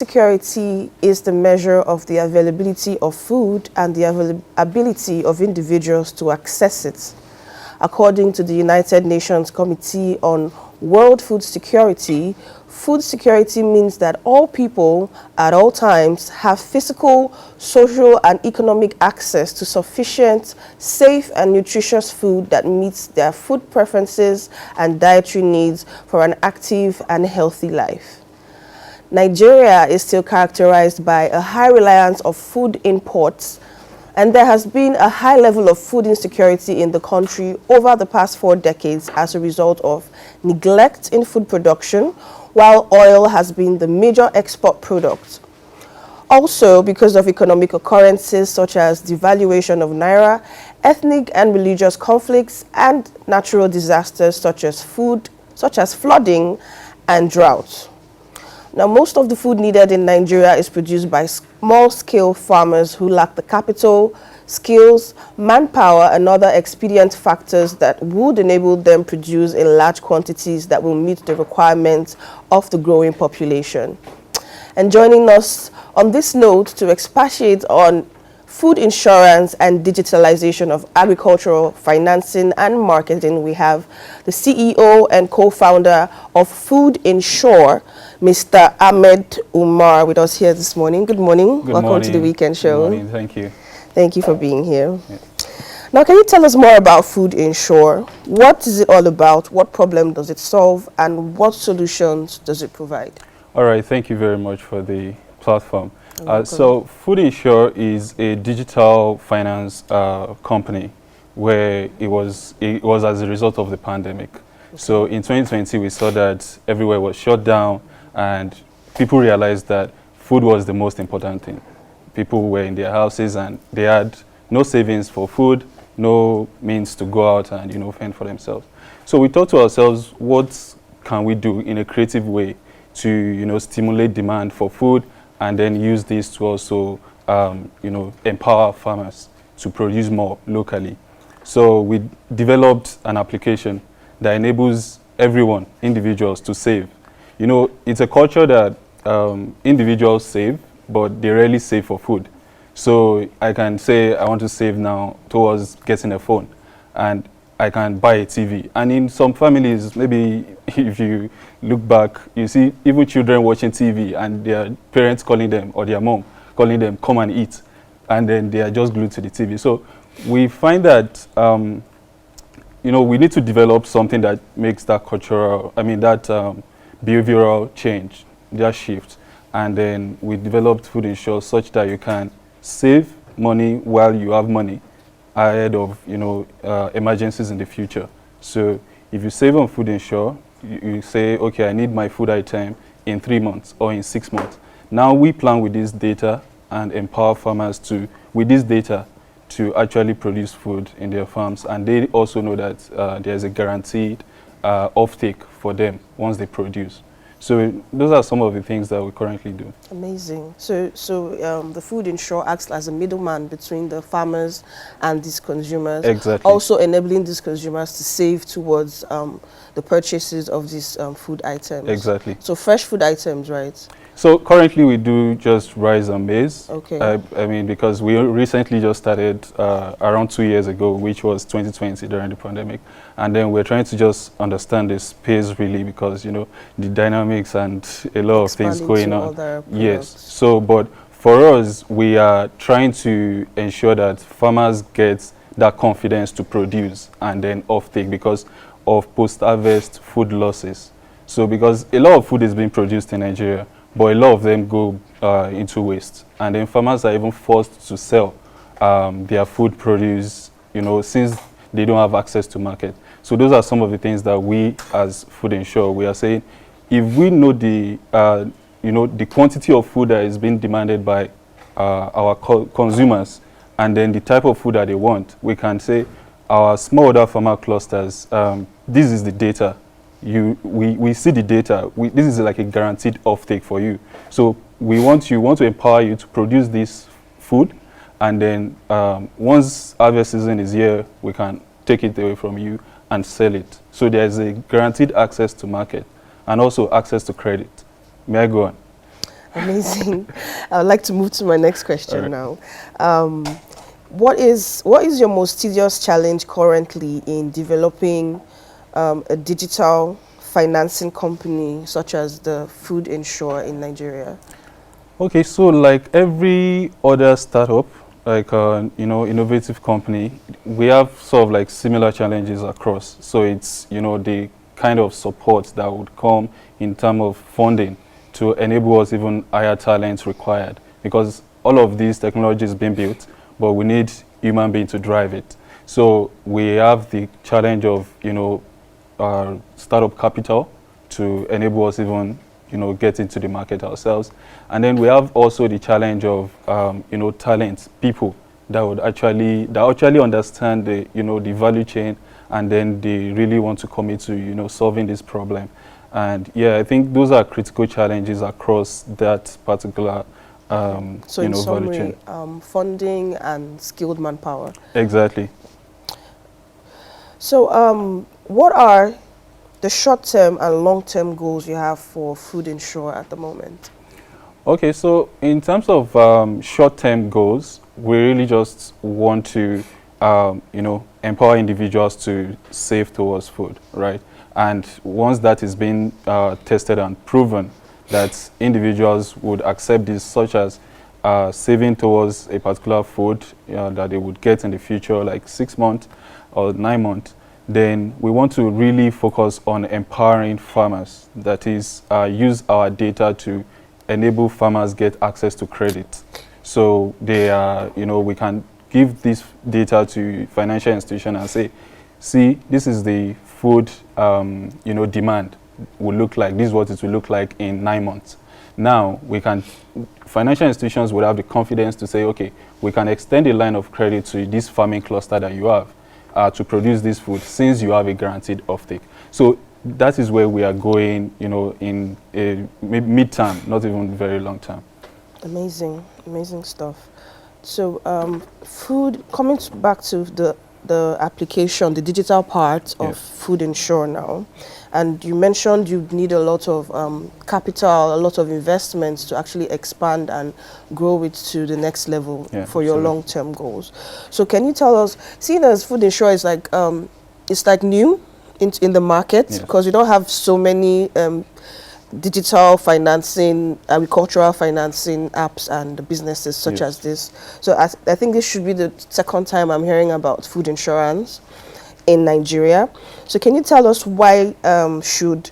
Security is the measure of the availability of food and the ability of individuals to access it. According to the United Nations Committee on World food security means that all people at all times have physical, social, and economic access to sufficient, safe, and nutritious food that meets their food preferences and dietary needs for an active and healthy life. Nigeria is still characterized by a high reliance of food imports, and there has been a high level of food insecurity in the country over the past 4 decades as a result of neglect in food production, while oil has been the major export product. Also, because of economic occurrences such as devaluation of naira, ethnic and religious conflicts, and natural disasters such as flooding and drought. Now, most of the food needed in Nigeria is produced by small-scale farmers who lack the capital, skills, manpower, and other expedient factors that would enable them produce in large quantities that will meet the requirements of the growing population. And joining us on this note to expatiate on food insurance and digitalization of agricultural financing and marketing, we have the CEO and co-founder of Food Insure, Mr. Ahmed Umar, with us here this morning. Good morning. Welcome to the Weekend Show. Good morning. Thank you. Thank you for being here. Yeah. Now, can you tell us more about Food Insure? What is it all about? What problem does it solve? And what solutions does it provide? All right. Thank you very much for the platform. So Food Insure is a digital finance company where it was as a result of the pandemic. Okay. So in 2020, we saw that everywhere was shut down and people realized that food was the most important thing. People were in their houses and they had no savings for food, no means to go out and, fend for themselves. So we thought to ourselves, what can we do in a creative way to, stimulate demand for food and then use this to also, empower farmers to produce more locally. So we developed an application that enables everyone, individuals, to save. It's a culture that individuals save, but they rarely save for food. So I can say I want to save now towards getting a phone, and I can buy a TV. And in some families, maybe if you look back, you see even children watching TV and their parents calling them, or their mom calling them, come and eat. And then they are just glued to the TV. So we find that, we need to develop something that makes that behavioral change, that shift. And then we developed Food Insure such that you can save money while you have money ahead of emergencies in the future. So if you save on Food Insure, you say, okay, I need my food item in 3 months or in 6 months. Now we plan with this data and empower farmers with this data to actually produce food in their farms, and they also know that there's a guaranteed offtake for them once they produce. So those are some of the things that we currently do. Amazing. So the Food Insure acts as a middleman between the farmers and these consumers. Exactly. Also enabling these consumers to save towards the purchases of these food items. Exactly. So fresh food items, right? So currently we do just rice and maize. Okay. Because we recently just started around 2 years ago, which was 2020 during the pandemic. And then we're trying to just understand the space really because, the dynamics and a lot of things going on. Yes. So, but for us, we are trying to ensure that farmers get that confidence to produce and then offtake because of post-harvest food losses. So because a lot of food is being produced in Nigeria, but a lot of them go into waste. And then farmers are even forced to sell their food produce, since they don't have access to market. So those are some of the things that we as Food Insure, we are saying, if we know the quantity of food that is being demanded by our consumers and then the type of food that they want, we can say our smallholder farmer clusters, this is the data. We see the data. This is like a guaranteed offtake for you. So we want to empower you to produce this food, and then once harvest season is here, we can take it away from you and sell it. So there's a guaranteed access to market and also access to credit. May I go on? Amazing. I would like to move to my next question All right. now. What is your most tedious challenge currently in developing a digital financing company such as the Food Insure in Nigeria? Okay, so like every other startup, like innovative company, we have sort of like similar challenges across. So it's the kind of support that would come in terms of funding to enable us even higher talents required, because all of these technologies being built, but we need human being to drive it. So we have the challenge of startup capital to enable us even get into the market ourselves. And then we have also the challenge of talent, people that would actually understand the value chain, and then they really want to commit to solving this problem. And yeah, I think those are critical challenges across that particular So in value summary, chain. funding and skilled manpower. Exactly. So what are the short-term and long-term goals you have for Food Insure at the moment? Okay, so in terms of short-term goals, we really just want to, empower individuals to save towards food, right? And once that is being tested and proven that individuals would accept this, such as saving towards a particular food that they would get in the future, like 6 months or 9 months, then we want to really focus on empowering farmers. That is, use our data to enable farmers get access to credit. So they are, we can give this data to financial institutions and say, see, this is the food, demand will look like. This is what it will look like in 9 months. Now financial institutions would have the confidence to say, okay, we can extend the line of credit to this farming cluster that you have to produce this food, since you have a guaranteed offtake. So that is where we are going, in a mid-term, not even very long term. Amazing, amazing stuff. So coming back to the application, the digital part of Food Insure now, and you mentioned you need a lot of capital, a lot of investments to actually expand and grow it to the next level for your long-term goals. So can you tell us, seeing as Food Insure is like it's like new in the market, because you don't have so many digital financing, agricultural financing apps and businesses such as this. So I think this should be the second time I'm hearing about food insurance in Nigeria. So can you tell us why should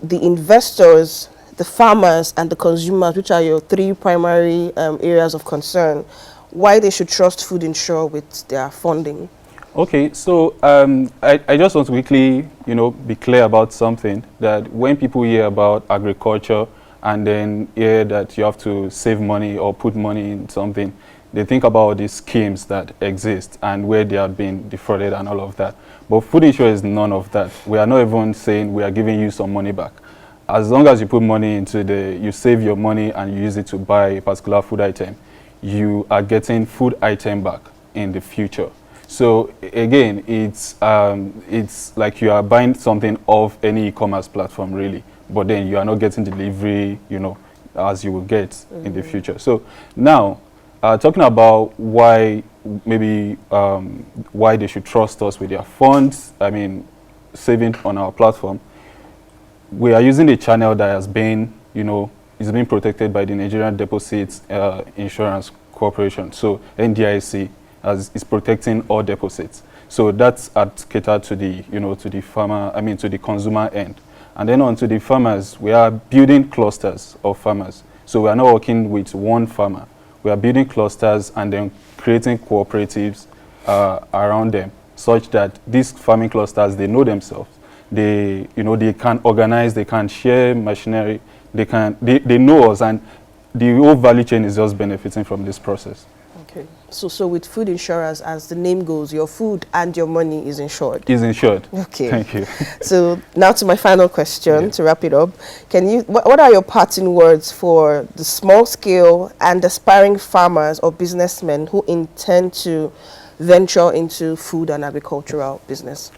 the investors, the farmers and the consumers, which are your three primary areas of concern, why they should trust Food Insure with their funding? Okay, so I just want to quickly, be clear about something, that when people hear about agriculture and then hear that you have to save money or put money in something, they think about these schemes that exist and where they have been defrauded and all of that. But Food Insure is none of that. We are not even saying we are giving you some money back. As long as you put money into you save your money and you use it to buy a particular food item, you are getting food item back in the future. So again, it's like you are buying something off any e-commerce platform, really, but then you are not getting delivery, as you will get in the future. So now, talking about why why they should trust us with their funds, saving on our platform, we are using a channel that has been, is being protected by the Nigerian Deposits Insurance Corporation. So NDIC is protecting all deposits. So that's catered to the, to the farmer, to the consumer end. And then on to the farmers, we are building clusters of farmers. So we are not working with one farmer. We are building clusters and then creating cooperatives around them, such that these farming clusters, they know themselves. They, they can organize, they can share machinery, they know us, and the whole value chain is just benefiting from this process. Okay. So with food insurance, as the name goes, your food and your money is insured. Is insured. Okay. Thank you. So now to my final question, to wrap it up. What are your parting words for the small scale and aspiring farmers or businessmen who intend to venture into food and agricultural business?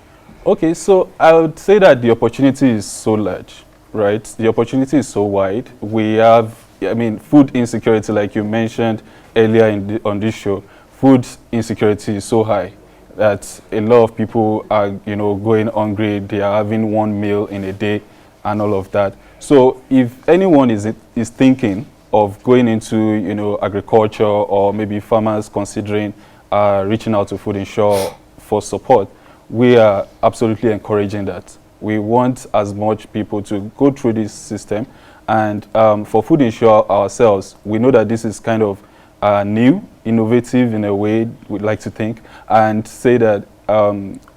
Okay, so I would say that the opportunity is so large, right? The opportunity is so wide. We have I mean, food insecurity, like you mentioned earlier on this show, food insecurity is so high that a lot of people are, you know, going hungry. They are having one meal in a day and all of that. So if anyone is thinking of going into, you know, agriculture, or maybe farmers considering reaching out to Food Insure for support, we are absolutely encouraging that. We want as much people to go through this system. And for Food Insure ourselves, we know that this is kind of new, innovative in a way, we'd like to think, and say that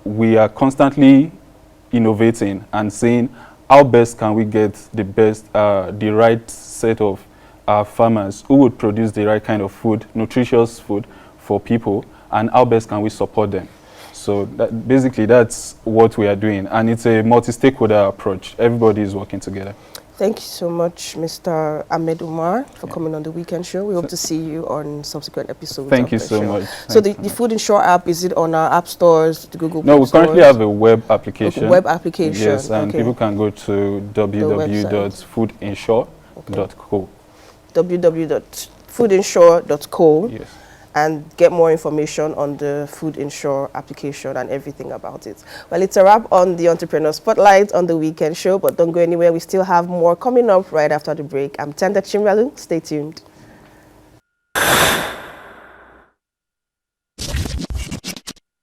we are constantly innovating and seeing how best can we get the best, the right set of farmers who would produce the right kind of food, nutritious food for people, and how best can we support them. So basically that's what we are doing, and it's a multi-stakeholder approach. Everybody is working together. Thank you so much, Mr. Ahmed Umar, for coming on the Weekend Show. We hope to see you on subsequent episodes. Thank you so much. So the Food Insure app, is it on our app stores, the Google Play No, we currently stores? have a web application. Okay, web application. Yes, and people can go to www.foodinsure.co. www.foodinsure.co. Yes. And get more information on the Food Insure application and everything about it. Well, it's a wrap on the Entrepreneur Spotlight on the Weekend Show, but don't go anywhere. We still have more coming up right after the break. I'm Tenda Chimralu. Stay tuned.